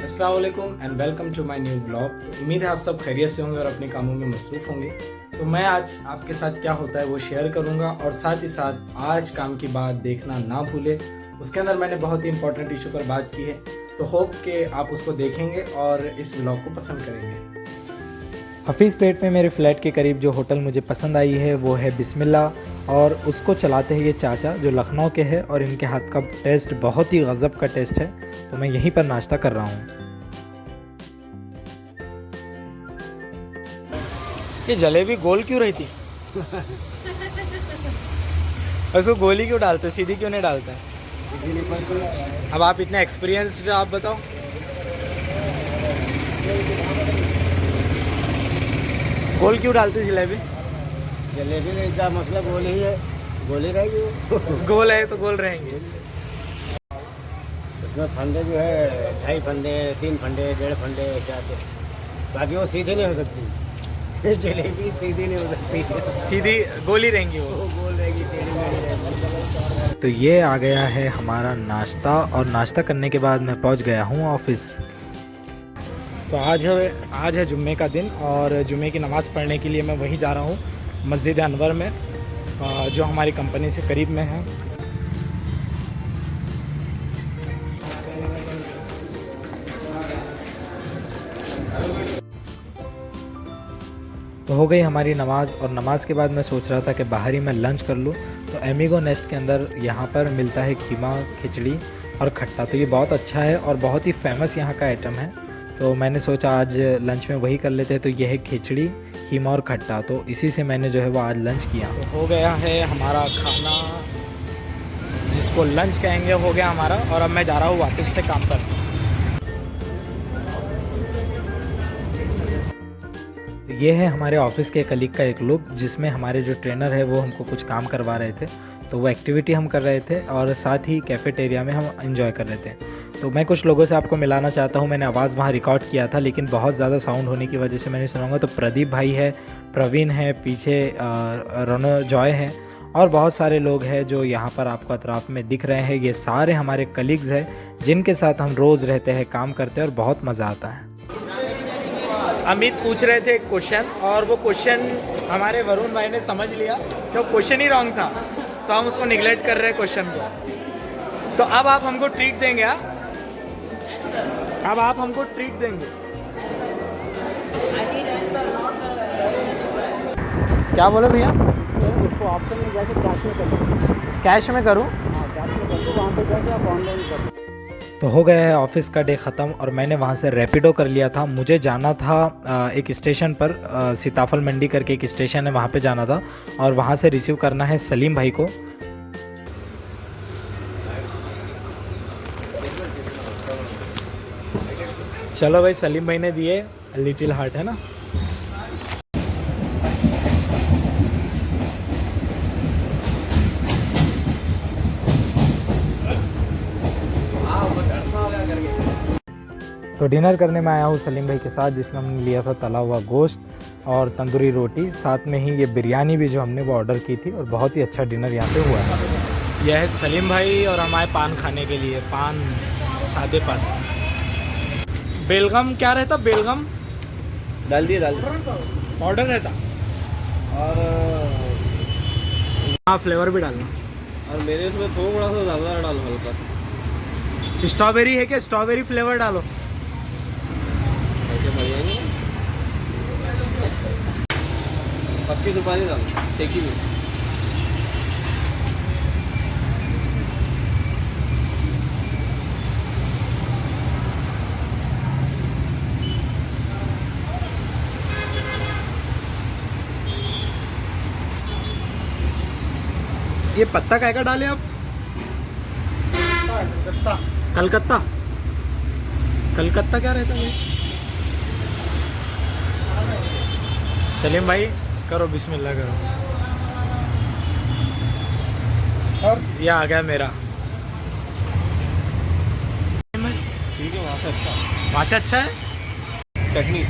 अस्सलाम वालेकुम and welcome to my new blog. उम्मीद है आप सब खैरियत से होंगे और अपने कामों में मसरूफ़ होंगे। तो मैं आज आपके साथ क्या होता है वो शेयर करूंगा और साथ ही साथ आज काम की बात देखना ना भूले। उसके अंदर मैंने बहुत ही इंपॉर्टेंट इशू पर बात की है, तो होप कि आप उसको देखेंगे और इस ब्लॉग को पसंद करेंगे। हफीज़ पेट में मेरे फ्लैट के करीब जो होटल मुझे पसंद आई है वो है बिस्मिल्लाह, और उसको चलाते हैं ये चाचा जो लखनऊ के हैं और इनके हाथ का टेस्ट बहुत ही गज़ब का टेस्ट है। तो मैं यहीं पर नाश्ता कर रहा हूँ। ये जलेबी गोल क्यों रहती? उसको गोली क्यों डालते, सीधी क्यों नहीं डालता है? अब आप इतने एक्सपीरियंस्ड, आप बताओ। गोल क्यों डालते जलेबी? जलेबी में इसका मसला गोल ही है, गोल ही रहेगी वो। गोल है तो गोल रहेंगे। उसमें फंदे जो है 2.5 फंदे, 3 फंदे, 1.5 फंदे ऐसे आते हैं। बाकी वो सीधी नहीं हो सकती। जलेबी सीधी नहीं हो सकती, सीधी गोली रहेंगी वो। वो गोल रहेगी, टेढ़ी मेढ़ी रहेगी। तो ये आ गया है हमारा नाश्ता, और नाश्ता करने के बाद मैं पहुँच गया हूँ ऑफिस। तो आज है जुम्मे का दिन और जुम्मे की नमाज़ पढ़ने के लिए मैं वहीं जा रहा हूँ, मस्जिद अनवर में, जो हमारी कंपनी से करीब में है। तो हो गई हमारी नमाज़, और नमाज़ के बाद मैं सोच रहा था कि बाहर ही मैं लंच कर लूँ। तो एमिगो नेस्ट के अंदर यहाँ पर मिलता है कीमा, खिचड़ी और खट्टा। तो ये बहुत अच्छा है और बहुत ही फेमस यहाँ का आइटम है। तो मैंने सोचा आज लंच में वही कर लेते हैं। तो ये है खिचड़ी, कीमा और खट्टा। तो इसी से मैंने जो है वो आज लंच किया। तो हो गया है हमारा खाना, जिसको लंच कहेंगे, हो गया हमारा। और अब मैं जा रहा हूँ वापस से काम पर। तो ये है हमारे ऑफिस के कलीग का एक लुक, जिसमें हमारे जो ट्रेनर है वो हमको कुछ काम करवा रहे थे। तो वो एक्टिविटी हम कर रहे थे और साथ ही कैफेटेरिया में हम एंजॉय कर रहे थे। तो मैं कुछ लोगों से आपको मिलाना चाहता हूँ। मैंने आवाज़ वहाँ रिकॉर्ड किया था, लेकिन बहुत ज़्यादा साउंड होने की वजह से मैं नहीं सुनाऊंगा। तो प्रदीप भाई है, प्रवीण है, पीछे रोनो जॉय हैं, और बहुत सारे लोग हैं जो यहाँ पर आपको अतराफ में दिख रहे हैं। ये सारे हमारे कलीग्स हैं जिनके साथ हम रोज़ रहते हैं, काम करते हैं और बहुत मज़ा आता है। अमित पूछ रहे थे क्वेश्चन, और वो क्वेश्चन हमारे वरुण भाई ने समझ लिया तो क्वेश्चन ही रॉन्ग था, तो हम उसको निगलेक्ट कर रहे हैं क्वेश्चन को। तो अब आप हमको ट्रीट देंगे? अब आप हमको ट्रीट देंगे? क्या बोले भैया? उसको ऑप्शन में जाके कैश में करो। कैश में करूँ? हाँ, कैश में कर दो, वहाँ पे जाके आप ऑनलाइन कर दो। तो हो गया है ऑफिस का डे ख़त्म, और मैंने वहाँ से रैपिडो कर लिया था। मुझे जाना था एक स्टेशन पर, सीताफल मंडी करके एक स्टेशन है, वहाँ पे जाना था, और वहाँ से रिसीव करना है सलीम भाई को। चलो भाई, सलीम भाई ने दिए लिटिल हार्ट, है ना। तो डिनर करने में आया हूँ सलीम भाई के साथ, जिसमें हमने लिया था तला हुआ गोश्त और तंदूरी रोटी, साथ में ही ये बिरयानी भी जो हमने वो ऑर्डर की थी, और बहुत ही अच्छा डिनर यहाँ पे हुआ है। यह है सलीम भाई और हमारे पान खाने के लिए, पान, सादे पान। बेलगम क्या रहता? बेलगम डाल दिए पाउडर रहता, और हाँ, फ्लेवर भी डालना। और मेरे इसमें थोड़ा सा ज़्यादा डालो, हल्का। स्ट्रॉबेरी है क्या? स्ट्रॉबेरी फ्लेवर डालो। ऐसे बढ़िया पक्की सुपारी डालो, सेकी में। ये पत्ता काय का डाले आप? कलकत्ता। कलकत्ता क्या रहता है? सलीम भाई करो, बिस्मिल्लाह करो। और ये आ गया मेरा। ठीक है, वहाँ से अच्छा वहाँ से अच्छा है चटनी।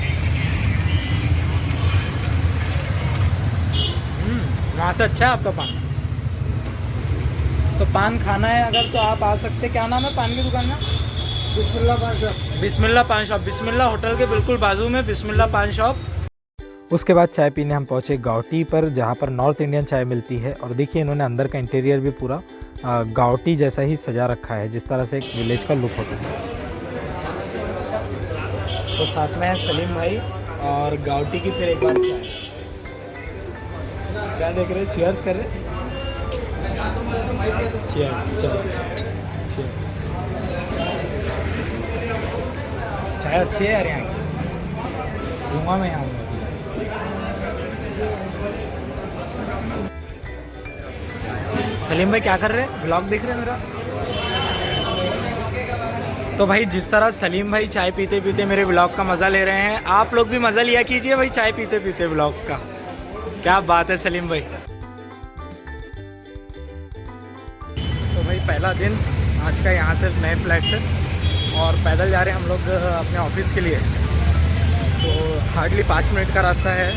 वहाँ से अच्छा है आपका पान। तो पान खाना है अगर तो आप आ सकते। क्या नाम है पान की दुकान का? बिस्मिल्लाह पान शॉप। बिस्मिल्लाह पान शॉप, बिस्मिल्लाह होटल के बिल्कुल बाजू में बिस्मिल्लाह पान शॉप। उसके बाद चाय पीने हम पहुँचे गावटी पर, जहाँ पर नॉर्थ इंडियन चाय मिलती है। और देखिए इन्होंने अंदर का इंटीरियर भी पूरा गावटी जैसा ही सजा रखा है, जिस तरह से एक विलेज का लुक होता है। तो साथ में है सलीम भाई और गावटी की फिर एक बार चाय। क्या देख रहे हैं, चीयर्स कर रहे हैं। चीयर्स, चलो चीयर्स। चाय अच्छी है यार यहाँ की, लूँगा मैं यहाँ। सलीम भाई क्या कर रहे हैं, ब्लॉग देख रहे हैं मेरा। तो भाई जिस तरह सलीम भाई चाय पीते पीते मेरे ब्लॉग का मज़ा ले रहे हैं, आप लोग भी मज़ा लिया कीजिए भाई चाय पीते पीते ब्लॉग्स का। क्या बात है सलीम भाई। तो भाई पहला दिन आज का यहाँ से नए फ्लैट से, और पैदल जा रहे हैं हम लोग अपने ऑफिस के लिए। तो हार्डली 5 मिनट का रास्ता है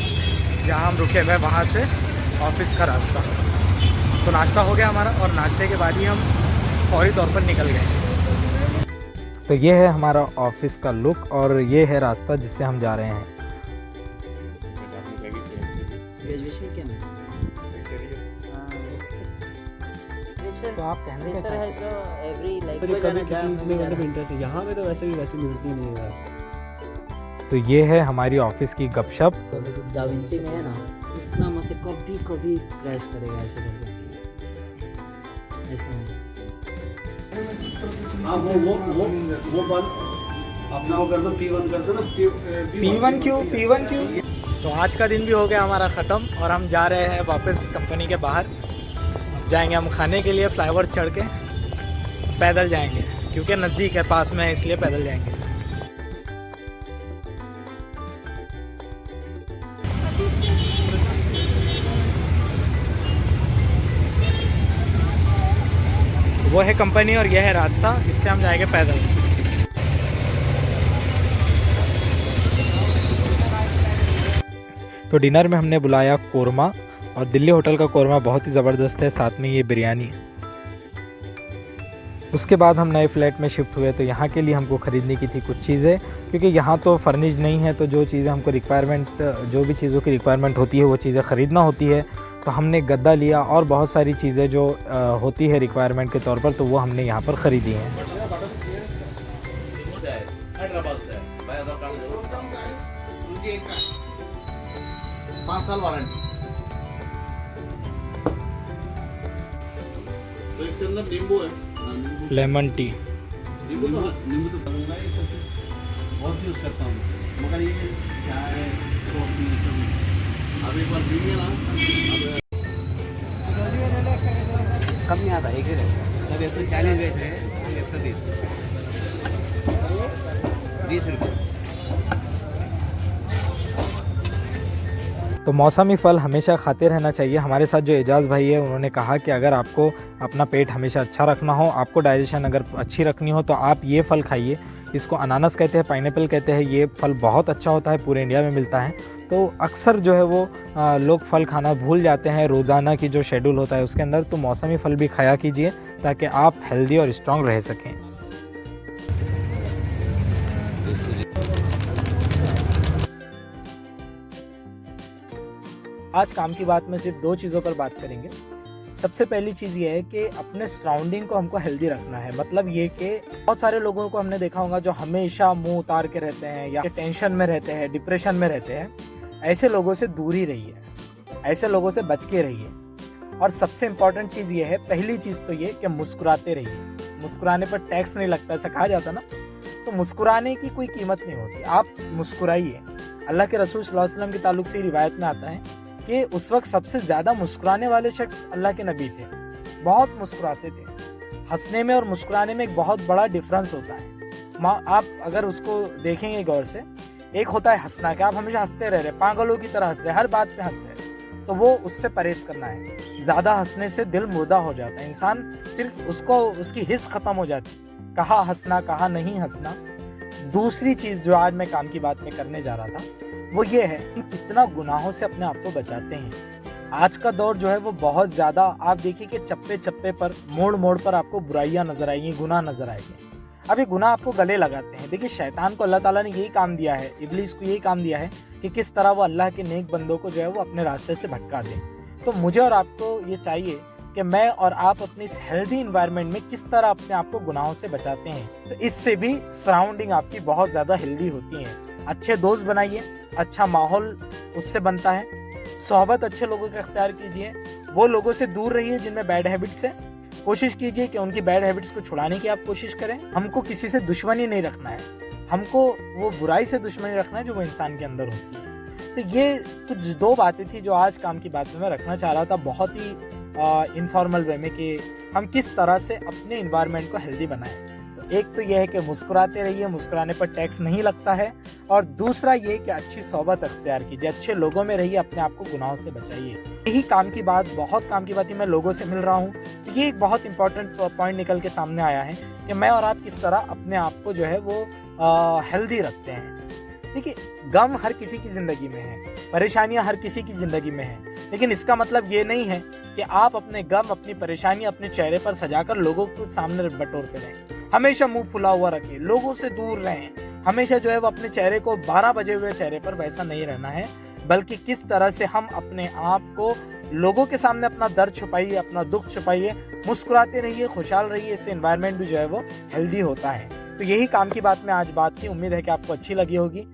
जहाँ हम रुके हुए, वहाँ से ऑफिस का रास्ता। तो नाश्ता हो गया हमारा, और नाश्ते के बाद ही हम फौरी तौर पर निकल गए। तो ये है हमारा ऑफिस का लुक और ये है रास्ता जिससे हम जा रहे हैं। ग्रेजुएशन क्या है? तो आप कहने का है तो एवरी लाइक कभी किसी में मतलब इंटरेस्ट है, यहाँ पे तो वैसे भी मिलती नहीं है यार। तो ये है हमारी ऑफिस की गपशप। दाविंसी में है ना, इतना मस्त कभी कभी क्रैश करेगा ऐसे करके, ऐसा नहीं। हाँ वो बन अपना वो कर दो, P1 कर दो ना। P1 क्यों। तो आज का दिन भी हो गया हमारा ख़त्म, और हम जा रहे हैं वापस कंपनी के बाहर। जाएंगे हम खाने के लिए, फ्लाईओवर चढ़ के पैदल जाएंगे, क्योंकि नज़दीक है, पास में है, इसलिए पैदल जाएंगे। वो है कंपनी और यह है रास्ता, इससे हम जाएंगे पैदल। तो डिनर में हमने बुलाया कोरमा, और दिल्ली होटल का कोरमा बहुत ही ज़बरदस्त है, साथ में ये बिरयानी। उसके बाद हम नए फ्लैट में शिफ्ट हुए, तो यहाँ के लिए हमको ख़रीदने की थी कुछ चीज़ें, क्योंकि यहाँ तो फर्निश नहीं है। तो जो चीज़ें हमको जो भी चीज़ों की रिक्वायरमेंट होती है वो चीज़ें ख़रीदना होती है। तो हमने गद्दा लिया और बहुत सारी चीज़ें जो होती है रिक्वायरमेंट के तौर पर, तो वो हमने यहाँ पर ख़रीदी हैं। हैदराबाद से भाई, आधार कार्ड उनकी एक 5 साल वारंटी। तो इसके अंदर नींबू है, लेमन टी। नींबू तो मैं ये सब बहुत यूज़ करता हूँ, मगर ये चाय कॉफी अब एक बार पीजिए ना, कम नहीं आता, एक ही रहेगा। सब 140 बेच रहे हैं, हम 120, 20 रुपये। तो मौसमी फल हमेशा खाते रहना चाहिए। हमारे साथ जो एजाज़ भाई है, उन्होंने कहा कि अगर आपको अपना पेट हमेशा अच्छा रखना हो, आपको डाइजेशन अगर अच्छी रखनी हो, तो आप ये फल खाइए। इसको अनानास कहते हैं, पाइनएप्पल कहते हैं। ये फल बहुत अच्छा होता है, पूरे इंडिया में मिलता है। तो अक्सर जो है वो लोग फल खाना भूल जाते हैं रोज़ाना की जो शेड्यूल होता है उसके अंदर। तो मौसमी फल भी खाया कीजिए ताकि आप हेल्दी और स्ट्रॉन्ग रह सकें। आज काम की बात में सिर्फ 2 चीज़ों पर बात करेंगे। सबसे पहली चीज़ ये है कि अपने सराउंडिंग को हमको हेल्दी रखना है। मतलब ये कि बहुत सारे लोगों को हमने देखा होगा जो हमेशा मुंह उतार के रहते हैं, या टेंशन में रहते हैं, डिप्रेशन में रहते हैं। ऐसे लोगों से दूर ही रहिए, ऐसे लोगों से बच के रहिए। और सबसे इम्पोर्टेंट चीज़ ये है, पहली चीज़ तो ये कि मुस्कुराते रहिए। मुस्कुराने पर टैक्स नहीं लगता, ऐसा कहा जाता ना। तो मुस्कुराने की कोई कीमत नहीं होती, आप मुस्कुराइए। अल्लाह के रसूल सल्लल्लाहु अलैहि वसल्लम के ताल्लुक से रिवायत में आता है कि उस वक्त सबसे ज़्यादा मुस्कुराने वाले शख्स अल्लाह के नबी थे। बहुत मुस्कुराते थे। हंसने में और मुस्कुराने में एक बहुत बड़ा डिफरेंस होता है। आप अगर उसको देखेंगे गौर से, एक होता है हंसना, कि आप हमेशा हंसते रह रहे, पागलों की तरह हंस रहे, हर बात पे हंस रहे, तो वो उससे परहेज करना है। ज़्यादा हंसने से दिल मुर्दा हो जाता है इंसान, फिर उसकी हिस्स ख़त्म हो जाती, कहाँ हंसना कहाँ नहीं हंसना। दूसरी चीज़ जो आज मैं काम की बात में करने जा रहा था, वो ये है कि कितना गुनाहों से अपने आप को बचाते हैं। आज का दौर जो है वो बहुत ज़्यादा, आप देखिए कि चप्पे चप्पे पर, मोड़ मोड़ पर आपको बुराइयां नजर आएंगी, गुनाह नजर आएंगे। अब ये गुनाह आपको गले लगाते हैं। देखिए शैतान को अल्लाह ताला ने यही काम दिया है, इब्लीस को यही काम दिया है कि किस तरह वो अल्लाह के नेक बंदों को जो है वो अपने रास्ते से भटका दे। तो मुझे और आपको ये चाहिए कि मैं और आप अपनी इस हेल्दी इन्वायरमेंट में किस तरह अपने आप को गुनाहों से बचाते हैं। तो इससे भी सराउंडिंग आपकी बहुत ज़्यादा हेल्दी होती है। अच्छे दोस्त बनाइए, अच्छा माहौल उससे बनता है। सोहबत अच्छे लोगों का इख्तियार कीजिए, वो लोगों से दूर रहिए जिनमें बैड हैबिट्स है। कोशिश कीजिए कि उनकी बैड हैबिट्स को छुड़ाने की आप कोशिश करें। हमको किसी से दुश्मनी नहीं रखना है, हमको वो बुराई से दुश्मनी रखना है जो वो इंसान के अंदर होती है। तो ये कुछ 2 बातें थी जो आज काम की बात में मैं रखना चाह रहा था, बहुत ही इनफॉर्मल वे में, कि हम किस तरह से अपने इन्वायरमेंट को हेल्दी बनाएं। तो एक तो यह है कि मुस्कुराते रहिए, मुस्कुराने पर टैक्स नहीं लगता है, और दूसरा ये कि अच्छी सोहबत अख्तियार कीजिए, अच्छे लोगों में रहिए, अपने आप को गुनाहों से बचाइए। यही काम की बात, बहुत काम की बात ही मैं लोगों से मिल रहा हूँ। तो ये एक बहुत इंपॉर्टेंट पॉइंट निकल के सामने आया है कि मैं और आप किस तरह अपने आप को जो है वो हेल्दी रखते हैं। देखिए गम हर किसी की ज़िंदगी में है, परेशानियां हर किसी की ज़िंदगी में है, लेकिन इसका मतलब ये नहीं है कि आप अपने गम, अपनी परेशानी अपने चेहरे पर सजाकर लोगों के सामने बटोरते रहें। हमेशा मुंह फुला हुआ रखें, लोगों से दूर रहें। हमेशा जो है वो अपने चेहरे को 12 बजे हुए चेहरे पर वैसा नहीं रहना है, बल्कि किस तरह से हम अपने आप को लोगों के सामने अपना दर्द छुपाइए, अपना दुख छुपाइए, मुस्कुराते रहिए, खुशहाल रहिए। इससे एनवायरनमेंट भी जो है वो हेल्दी होता है। तो यही काम की बात में आज बात थी। उम्मीद है कि आपको अच्छी लगी होगी।